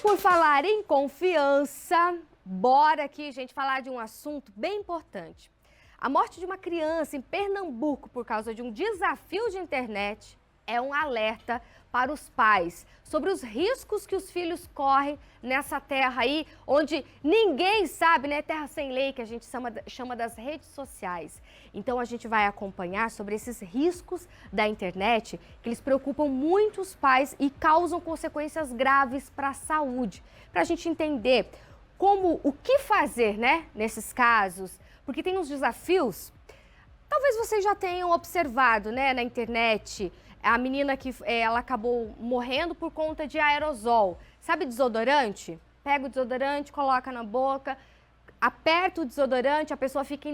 por falar em confiança, bora aqui, gente, falar de um assunto bem importante. A morte de uma criança em Pernambuco por causa de um desafio de internet é um alerta para os pais sobre os riscos que os filhos correm nessa terra aí, onde ninguém sabe, né? Terra sem lei, que a gente chama das redes sociais. Então a gente vai acompanhar sobre esses riscos da internet, que eles preocupam muito os pais e causam consequências graves para a saúde. Para a gente entender o que fazer, né, nesses casos, porque tem uns desafios. Talvez vocês já tenham observado, né, na internet, a menina que ela acabou morrendo por conta de aerosol. Sabe desodorante? Pega o desodorante, coloca na boca, aperta o desodorante, a pessoa fica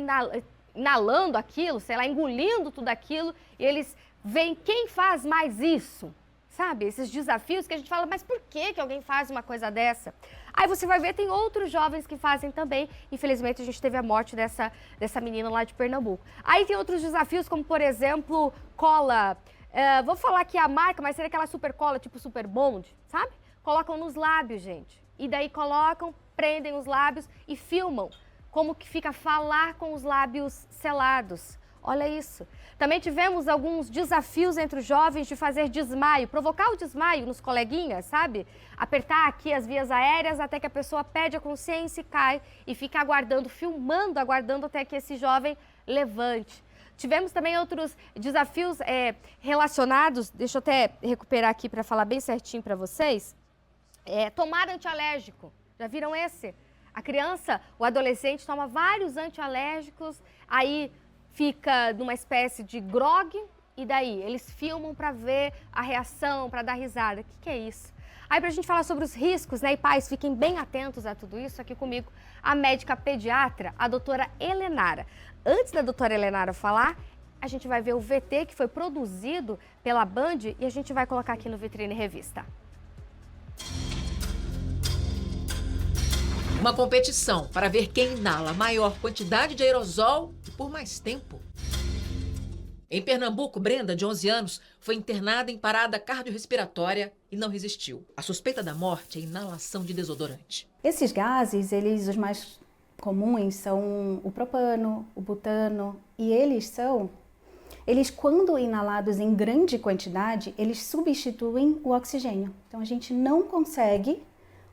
inalando aquilo, sei lá, engolindo tudo aquilo, e eles veem quem faz mais isso. Sabe, esses desafios que a gente fala, mas por que alguém faz uma coisa dessa? Aí você vai ver, tem outros jovens que fazem também. Infelizmente, a gente teve a morte dessa menina lá de Pernambuco. Aí tem outros desafios, como, por exemplo, cola. Vou falar aqui a marca, mas seria aquela super cola, tipo Super Bond, sabe? Colocam nos lábios, gente. E daí colocam, prendem os lábios e filmam como que fica falar com os lábios selados. Olha isso. Também tivemos alguns desafios entre os jovens de fazer desmaio, provocar o desmaio nos coleguinhas, sabe? Apertar aqui as vias aéreas até que a pessoa perde a consciência e cai e fica aguardando, filmando, aguardando até que esse jovem levante. Tivemos também outros desafios relacionados, deixa eu até recuperar aqui para falar bem certinho para vocês. Tomar antialérgico, já viram esse? A criança, o adolescente toma vários antialérgicos, aí fica numa espécie de grog e daí eles filmam para ver a reação, para dar risada. O que é isso? Aí pra gente falar sobre os riscos, né? E pais, fiquem bem atentos a tudo isso, aqui comigo a médica pediatra, a doutora Helenara. Antes da doutora Helenara falar, a gente vai ver o VT que foi produzido pela Band e a gente vai colocar aqui no Vitrine Revista. Uma competição para ver quem inala a maior quantidade de aerosol e por mais tempo. Em Pernambuco, Brenda, de 11 anos, foi internada em parada cardiorrespiratória e não resistiu. A suspeita da morte é inalação de desodorante. Esses gases, os mais comuns são o propano, o butano, e eles quando inalados em grande quantidade, eles substituem o oxigênio. Então a gente não consegue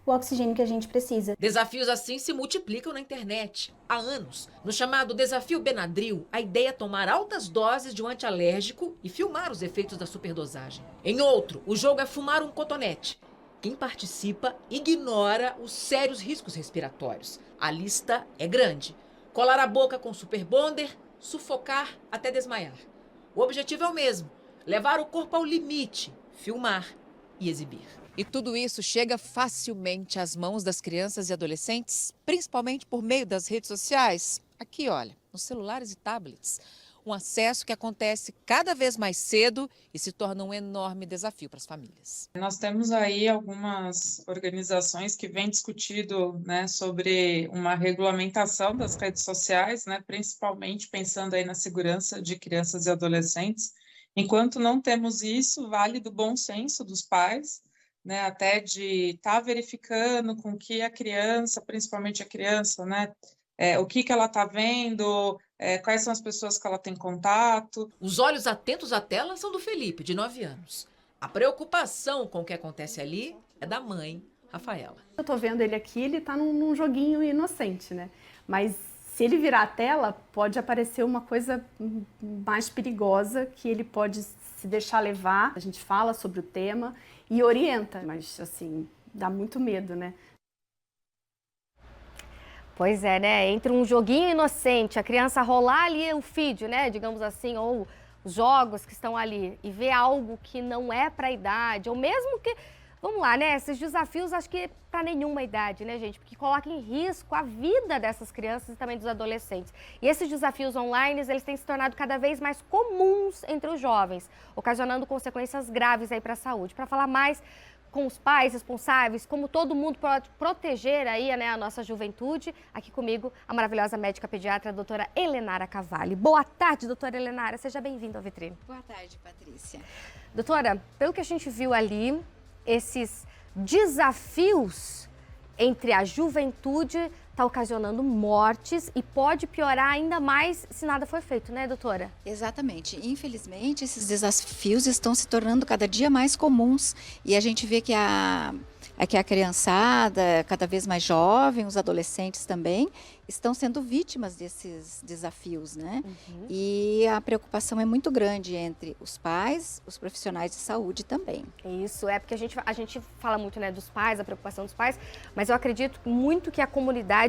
o oxigênio que a gente precisa. Desafios assim se multiplicam na internet. Há anos, no chamado Desafio Benadryl, a ideia é tomar altas doses de um antialérgico e filmar os efeitos da superdosagem. Em outro, o jogo é fumar um cotonete. Quem participa ignora os sérios riscos respiratórios. A lista é grande. Colar a boca com super bonder, sufocar até desmaiar. O objetivo é o mesmo, levar o corpo ao limite, filmar e exibir. E tudo isso chega facilmente às mãos das crianças e adolescentes, principalmente por meio das redes sociais. Aqui, olha, nos celulares e tablets. Um acesso que acontece cada vez mais cedo e se torna um enorme desafio para as famílias. Nós temos aí algumas organizações que vêm discutindo, né, sobre uma regulamentação das redes sociais, né, principalmente pensando aí na segurança de crianças e adolescentes. Enquanto não temos isso, vale do bom senso dos pais, né, até de estar verificando com que a criança, principalmente a criança, né, o que ela está vendo, quais são as pessoas que ela tem contato. Os olhos atentos à tela são do Felipe, de 9 anos. A preocupação com o que acontece ali é da mãe, Rafaela. Eu tô vendo ele aqui, ele tá num joguinho inocente, né? Mas se ele virar a tela, pode aparecer uma coisa mais perigosa que ele pode se deixar levar. A gente fala sobre o tema e orienta, mas assim, dá muito medo, né? Pois é, né? Entre um joguinho inocente, a criança rolar ali o feed, né? Digamos assim, ou os jogos que estão ali e ver algo que não é para a idade, ou mesmo que, vamos lá, né? Esses desafios acho que para nenhuma idade, né, gente? Porque coloca em risco a vida dessas crianças e também dos adolescentes. E esses desafios online, eles têm se tornado cada vez mais comuns entre os jovens, ocasionando consequências graves aí para a saúde. Para falar mais com os pais responsáveis, como todo mundo pode proteger aí, né, a nossa juventude. Aqui comigo, a maravilhosa médica pediatra, a doutora Helenara Cavalli. Boa tarde, doutora Helenara. Seja bem-vinda ao Vitrine. Boa tarde, Patrícia. Doutora, pelo que a gente viu ali, esses desafios entre a juventude está ocasionando mortes e pode piorar ainda mais se nada for feito, né, doutora? Exatamente. Infelizmente, esses desafios estão se tornando cada dia mais comuns e a gente vê que a criançada, cada vez mais jovem, os adolescentes também, estão sendo vítimas desses desafios, né? E a preocupação é muito grande entre os pais, os profissionais de saúde também. Isso, é porque a gente fala muito, né, dos pais, a preocupação dos pais, mas eu acredito muito que a comunidade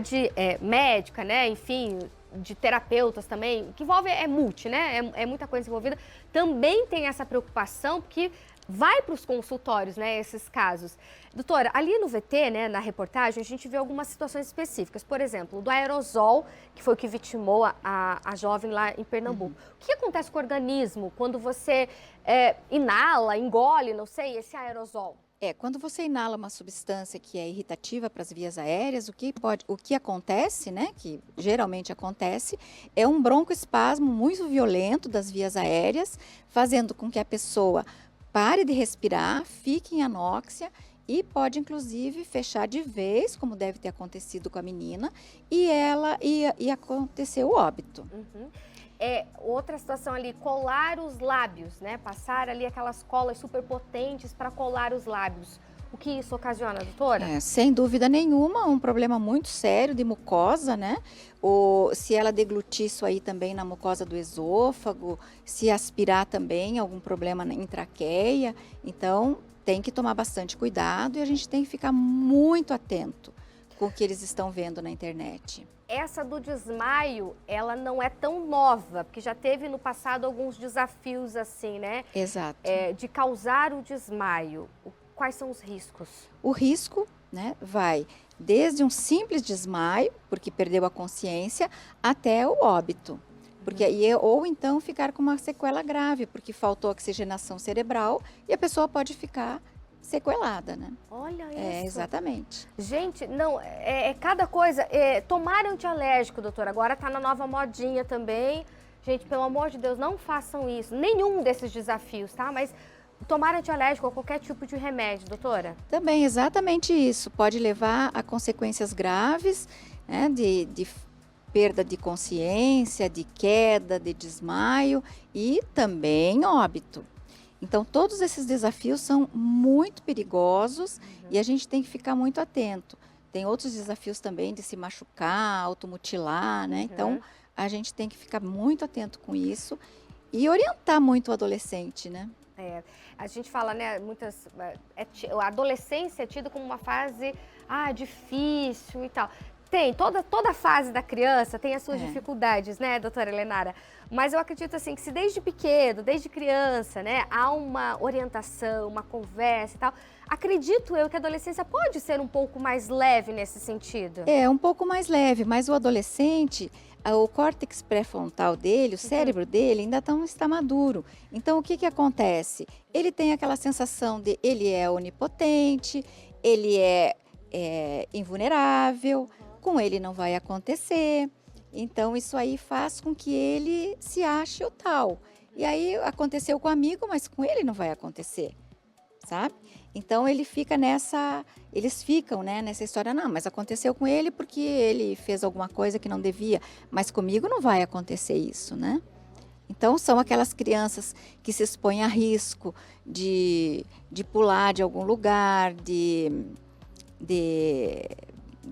médica, né, enfim, de terapeutas também, que envolve, multi, né, é muita coisa envolvida, também tem essa preocupação, porque vai para os consultórios, né, esses casos. Doutora, ali no VT, né, na reportagem, a gente vê algumas situações específicas. Por exemplo, do aerosol, que foi o que vitimou a jovem lá em Pernambuco. O que acontece com o organismo quando você inala, engole, não sei, esse aerosol? Quando você inala uma substância que é irritativa para as vias aéreas, o que acontece, né, que geralmente acontece, é um broncoespasmo muito violento das vias aéreas, fazendo com que a pessoa pare de respirar, fique em anóxia e pode, inclusive, fechar de vez, como deve ter acontecido com a menina, e acontecer o óbito. Outra situação ali, colar os lábios, né? Passar ali aquelas colas super potentes para colar os lábios. O que isso ocasiona, doutora? Sem dúvida nenhuma, um problema muito sério de mucosa, né? Se ela deglutir isso aí também na mucosa do esôfago, se aspirar também algum problema em traqueia. Então, tem que tomar bastante cuidado e a gente tem que ficar muito atento com o que eles estão vendo na internet. Essa do desmaio, ela não é tão nova, porque já teve no passado alguns desafios assim, né? Exato. De causar o desmaio. Quais são os riscos? O risco, né, vai desde um simples desmaio, porque perdeu a consciência, até o óbito. Ou então ficar com uma sequela grave, porque faltou oxigenação cerebral e a pessoa pode ficar sequelada, né? Olha isso. Exatamente. Gente, não, cada coisa. Tomar antialérgico, doutora, agora tá na nova modinha também. Gente, pelo amor de Deus, não façam isso. Nenhum desses desafios, tá? Mas tomar antialérgico ou qualquer tipo de remédio, doutora? Também, exatamente isso. Pode levar a consequências graves, né, de perda de consciência, de queda, de desmaio e também óbito. Então, todos esses desafios são muito perigosos e a gente tem que ficar muito atento. Tem outros desafios também de se machucar, automutilar, né? Então, a gente tem que ficar muito atento com isso e orientar muito o adolescente, né? A gente fala, né, a adolescência é tida como uma fase difícil e tal. Tem, toda fase da criança tem as suas dificuldades, né, doutora Helenara? Mas eu acredito assim que se desde pequeno, desde criança, né, há uma orientação, uma conversa e tal, acredito eu que a adolescência pode ser um pouco mais leve nesse sentido. Um pouco mais leve, mas o adolescente, o córtex pré-frontal dele, o cérebro dele ainda está maduro. Então, o que acontece? Ele tem aquela sensação de ele é onipotente, ele é invulnerável, com ele não vai acontecer. Então, isso aí faz com que ele se ache o tal. E aí, aconteceu com o amigo, mas com ele não vai acontecer, sabe? Então, eles ficam nessa história, não, mas aconteceu com ele porque ele fez alguma coisa que não devia, mas comigo não vai acontecer isso, né? Então, são aquelas crianças que se expõem a risco de pular de algum lugar, de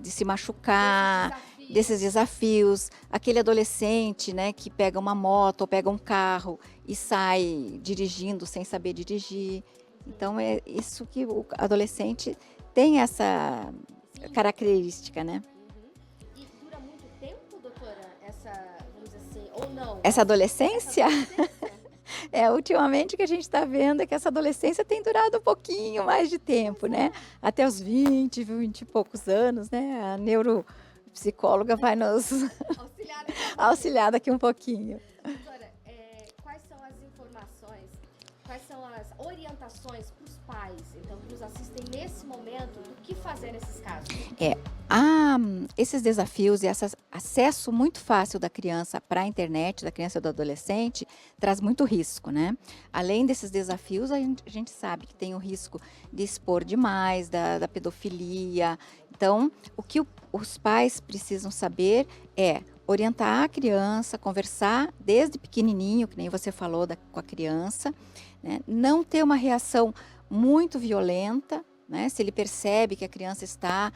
se machucar, desses desafios. Aquele adolescente, né, que pega uma moto ou pega um carro e sai dirigindo sem saber dirigir. Então, é isso que o adolescente tem essa característica, né? E dura muito tempo, doutora, vamos dizer assim, ou não? Essa adolescência? Ultimamente o que a gente está vendo é que essa adolescência tem durado um pouquinho mais de tempo, né? Até os 20 e poucos anos, né? A neuropsicóloga vai nos auxiliar daqui um pouquinho. Doutora, quais são as informações, quais são as orientações para os pais, então, que nos assistem nesse momento, do que fazer nesses casos? Esses desafios e esse acesso muito fácil da criança para a internet, da criança e do adolescente, traz muito risco, né? Além desses desafios, a gente sabe que tem o risco de expor demais, da pedofilia. Então, o que os pais precisam saber é orientar a criança, conversar desde pequenininho, que nem você falou com a criança, né? Não ter uma reação muito violenta, né? Se ele percebe que a criança está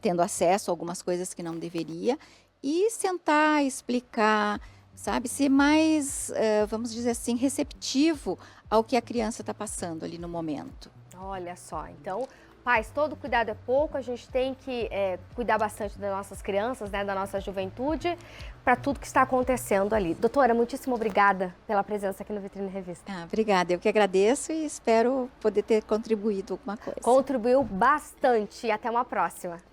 tendo acesso a algumas coisas que não deveria, e sentar, explicar, sabe, ser mais, vamos dizer assim, receptivo ao que a criança está passando ali no momento. Olha só, então, pais, todo cuidado é pouco, a gente tem que cuidar bastante das nossas crianças, né, da nossa juventude, para tudo que está acontecendo ali. Doutora, muitíssimo obrigada pela presença aqui no Vitrine Revista. Obrigada, eu que agradeço e espero poder ter contribuído alguma coisa. Contribuiu bastante e até uma próxima.